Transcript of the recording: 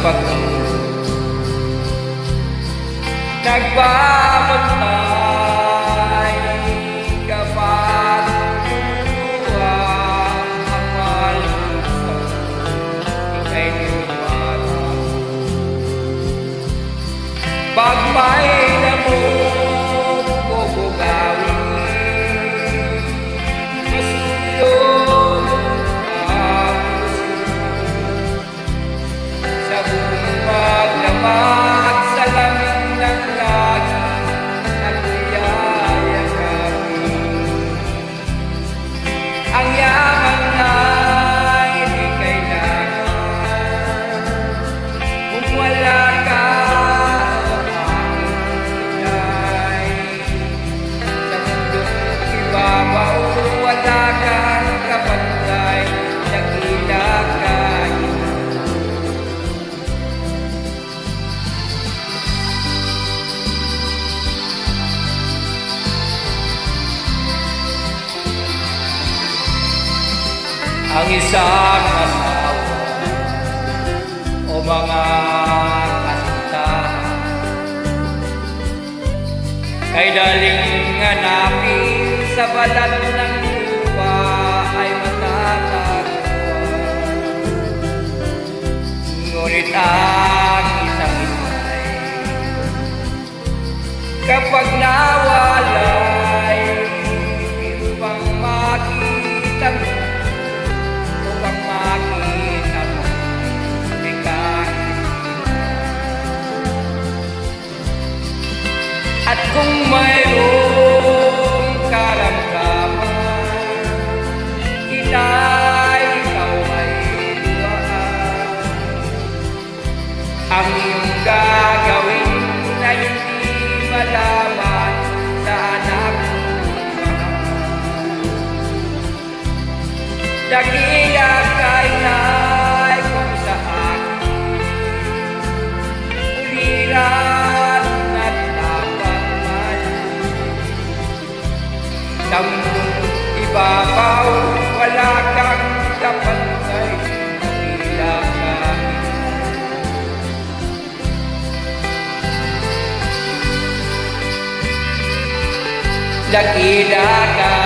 pagtulog, nagbabantay kapag luluha ang mahal mo sa ika'y lumarap. Pag may lamok o bugawin, masulong ang puso sa buong paglamag sa lamig ng lagi at iyayakapin. Ang yaman ay di kailangan kung wala ka sa pangingay. Sa mundong ibabaw wala kang kapantay, dakila ka. Ang isang asawa o mga kasintahan kay daling hanapin sa balat ng lupa ay matatagpuan. Ngunit ang isang itay kapag nawalay, upang makita mo, upang makita mo, ikaw. At kung mayroong karamdaman, itay ikaw ay luwaan. Ang iyong gagawin na hindi malaman sa anak mo. Dakila kay nay kung saan uliran at dapat man. Sa mundong ibabaw wala kang kapantay, dakila kay. Dakila ka.